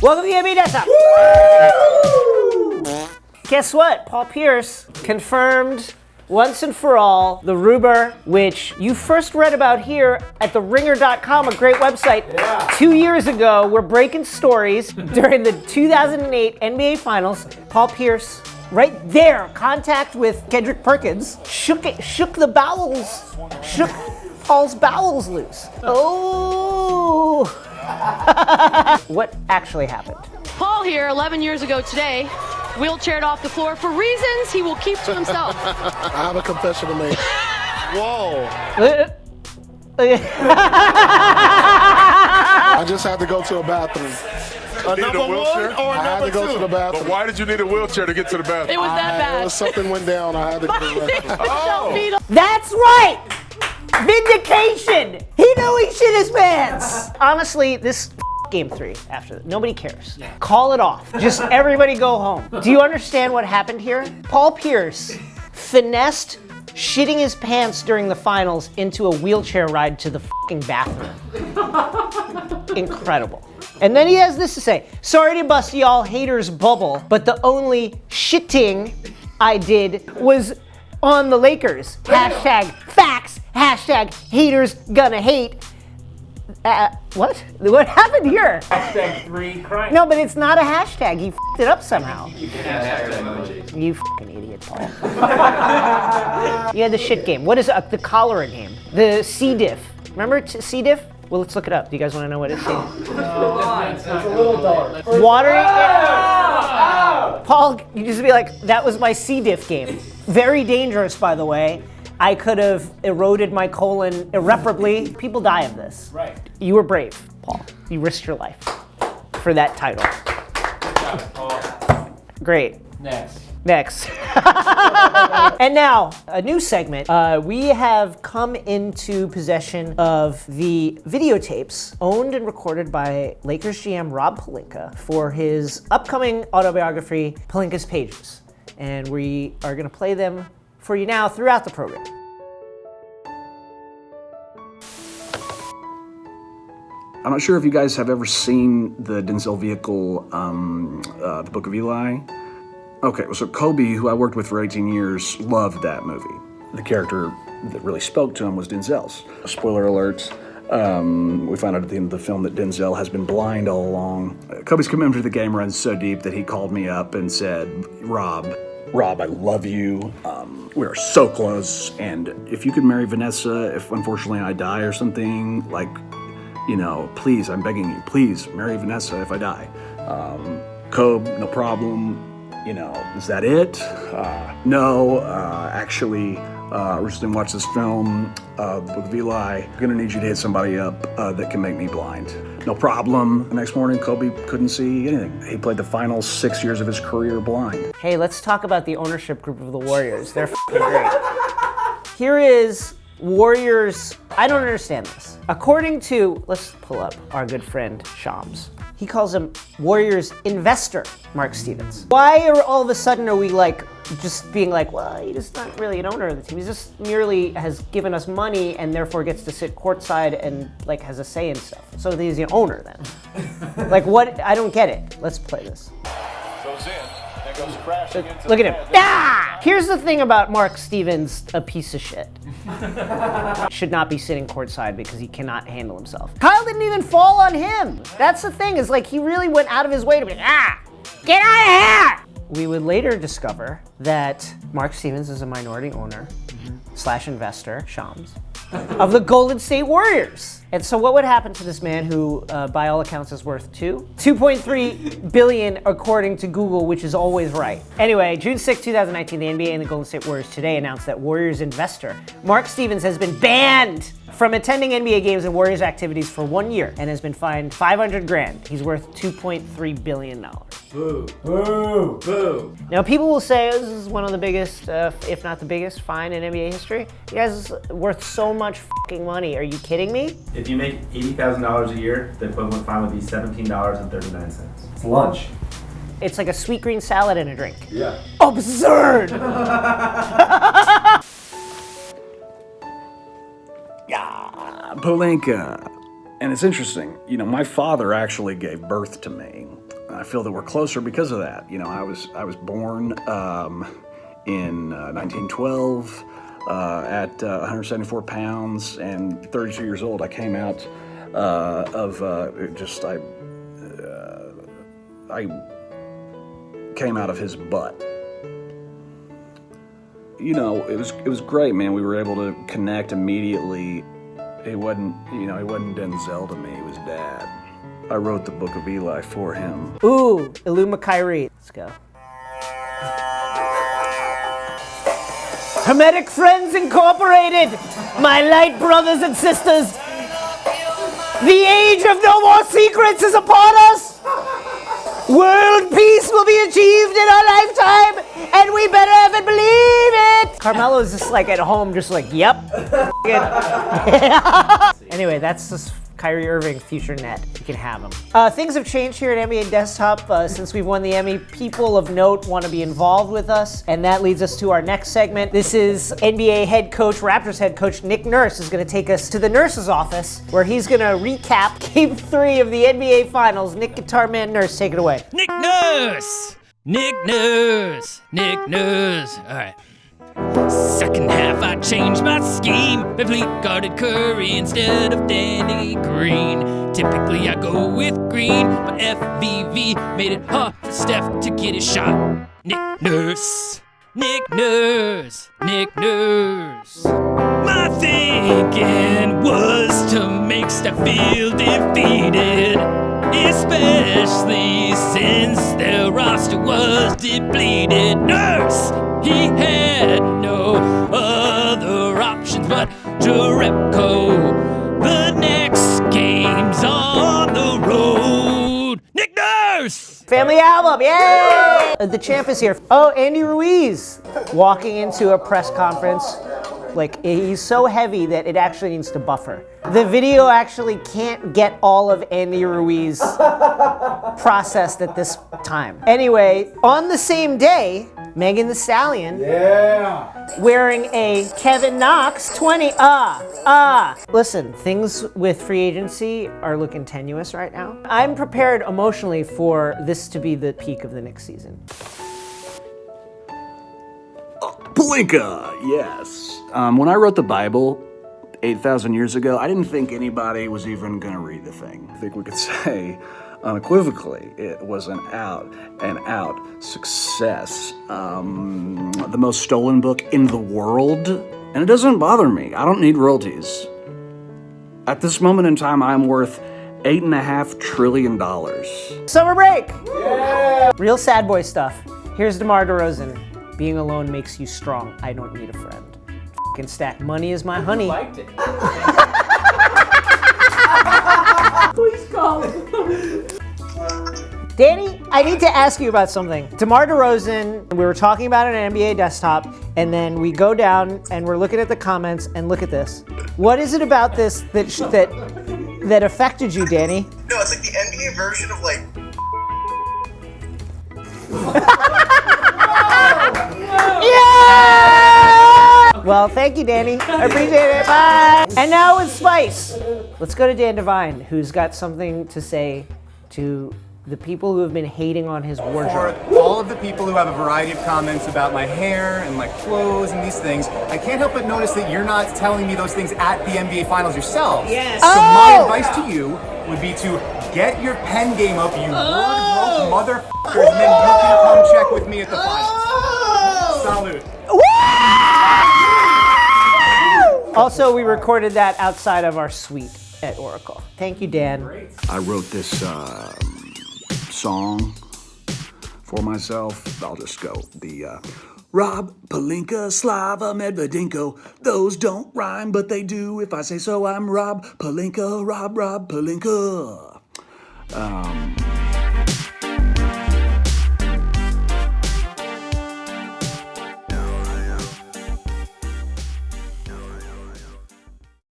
Welcome to the NBA Desktop. Guess what? Paul Pierce confirmed once and for all the rumor, which you first read about here at theringer.com, a great website. 2 years ago, we're breaking stories during the 2008 NBA Finals. Paul Pierce, right there, contact with Kendrick Perkins, shook the bowels, shook Paul's bowels loose. Oh. What actually happened? Paul here, 11 years ago today, wheelchaired off the floor for reasons he will keep to himself. I have a confession to make. Whoa. I just had to go to a bathroom. Number one or I had to go number to the two? bathroom. But why did you need a wheelchair to get to the bathroom? It was that bad. It was something went down. I had to go to the bathroom. That's right! Vindication! He knew he shit his pants! Honestly, this game 3 after that. Nobody cares. Call it off. Just everybody go home. Do you understand what happened here? Paul Pierce finessed shitting his pants during the finals into a wheelchair ride to the fucking bathroom. Incredible. And then he has this to say, sorry to bust y'all haters' bubble, but the only shitting I did was on the Lakers. Hashtag facts. Hashtag haters gonna hate. What? What happened here? Hashtag 3 crying. No, but it's not a hashtag. He f***ed it up somehow. You can hashtag emojis. You f***ing idiot, Paul. You had the shit game. What is the cholera game? The C. diff. Remember C. diff? Well, let's look it up. Do you guys want to know what it's called? It's a little dark. Water. Paul, you just be like, that was my C. diff game. Very dangerous, by the way. I could have eroded my colon irreparably. People die of this. Right. You were brave, Paul. You risked your life for that title. Good job, Paul. Great. Next. And now, a new segment. We have come into possession of the videotapes owned and recorded by Lakers GM Rob Pelinka for his upcoming autobiography, Pelinka's Pages. And we are going to play them for you now throughout the program. I'm not sure if you guys have ever seen the Denzel vehicle, The Book of Eli. Okay, so Kobe, who I worked with for 18 years, loved that movie. The character that really spoke to him was Denzel's. Spoiler alert, we find out at the end of the film that Denzel has been blind all along. Kobe's commitment to the game runs so deep that he called me up and said, Rob, I love you. We are so close, and if you could marry Vanessa, if unfortunately I die or something, like, you know, please, I'm begging you, please marry Vanessa if I die. Kobe, no problem. You know, is that it? No, actually, we're just gonna watch this film, The Book of Eli. I'm gonna need you to hit somebody up that can make me blind. No problem. The next morning, Kobe couldn't see anything. He played the final 6 years of his career blind. Hey, let's talk about the ownership group of the Warriors. They're f***ing great. Here is Warriors. I don't understand this. According to, let's pull up our good friend Shams. He calls him Warriors investor, Mark Stevens. Why all of a sudden are we like just being like, well, he's just not really an owner of the team. He just merely has given us money and therefore gets to sit courtside and like has a say in stuff. So he's an owner then. Like what? I don't get it. Let's play this. Goes in. Then goes crashing into Look the at him. net. Ah! Here's the thing about Mark Stevens, a piece of shit. Should not be sitting courtside because he cannot handle himself. Kyle didn't even fall on him. That's the thing, is like he really went out of his way to be like, get out of here! We would later discover that Mark Stevens is a minority owner / investor, Shams, of the Golden State Warriors. And so what would happen to this man who, by all accounts, is worth $2.3 billion according to Google, which is always right. Anyway, June 6, 2019, the NBA and the Golden State Warriors today announced that Warriors investor Mark Stevens has been banned from attending NBA games and Warriors activities for 1 year and has been fined $500,000. He's worth $2.3 billion. Boo. Boo. Boo. Now, people will say this is one of the biggest, if not the biggest, fine in NBA history. You guys is worth so much fucking money. Are you kidding me? If you make $80,000 a year, the equivalent fine would be $17.39. It's lunch. It's like a sweet green salad and a drink. Yeah. Absurd! Pelinka. And it's interesting, you know, my father actually gave birth to me. I feel that we're closer because of that. You know, I was born in 1912 at 174 pounds and 32 years old. I came out I came out of his butt. You know, it was great, man. We were able to connect immediately. It wasn't Denzel to me, it was Dad. I wrote the Book of Eli for him. Ooh, Illuma Kyrie. Let's go. Hermetic Friends Incorporated, my light brothers and sisters. The age of no more secrets is upon us. World peace will be achieved in our lifetime, and we better have it believe it. Carmelo's just like at home, just like, yep. Anyway, that's just Kyrie Irving, future net. You can have him. Things have changed here at NBA Desktop since we've won the Emmy. People of note want to be involved with us, and that leads us to our next segment. This is NBA head coach, Raptors head coach Nick Nurse is going to take us to the nurse's office, where he's going to recap Game 3 of the NBA Finals. Nick Guitar Man Nurse, take it away. Nick Nurse! Nick Nurse! Nick Nurse! All right. Second half, I changed my scheme. Beverly guarded Curry instead of Danny Green. Typically, I go with Green, but FVV made it hard for Steph to get his shot. Nick Nurse, Nick Nurse, Nick Nurse. My thinking was to make Steph feel defeated, especially since their roster was depleted. Nurse! He had no other options but Jerebko. The next game's on the road. Nick Nurse! Family album, yay! The champ is here. Oh, Andy Ruiz walking into a press conference. Like, he's so heavy that it actually needs to buffer. The video actually can't get all of Andy Ruiz processed at this time. Anyway, on the same day, Megan Thee Stallion, wearing a Kevin Knox 20. Listen, things with free agency are looking tenuous right now. I'm prepared emotionally for this to be the peak of the next season. Pelinka, yes. When I wrote the Bible 8,000 years ago, I didn't think anybody was even going to read the thing. I think we could say unequivocally it was an out-and-out success. The most stolen book in the world. And it doesn't bother me. I don't need royalties. At this moment in time, I'm worth $8.5 trillion. Summer break! Yeah. Real sad boy stuff. Here's DeMar DeRozan. Being alone makes you strong. I don't need a friend. F***ing stack. Money is my honey. Liked it. Please call him. Danny, I need to ask you about something. DeMar DeRozan, we were talking about it on NBA Desktop, and then we go down and we're looking at the comments, and look at this. What is it about this that affected you, Danny? No, it's like the NBA version of like. Yeah! Well, thank you, Danny. I appreciate it. Bye. And now with Spice. Let's go to Dan Devine, who's got something to say to the people who have been hating on his wardrobe. For all of the people who have a variety of comments about my hair and my clothes and these things, I can't help but notice that you're not telling me those things at the NBA Finals yourselves. Yes. So my advice to you would be to get your pen game up, you word-broke motherfuckers, and then you can come check with me at the Finals. Salute. Also, we recorded that outside of our suite at Oracle. Thank you, Dan. I wrote this song for myself. I'll just go. The Rob Pelinka, Slava Medvedinko. Those don't rhyme, but they do if I say so. I'm Rob Pelinka, Rob Pelinka.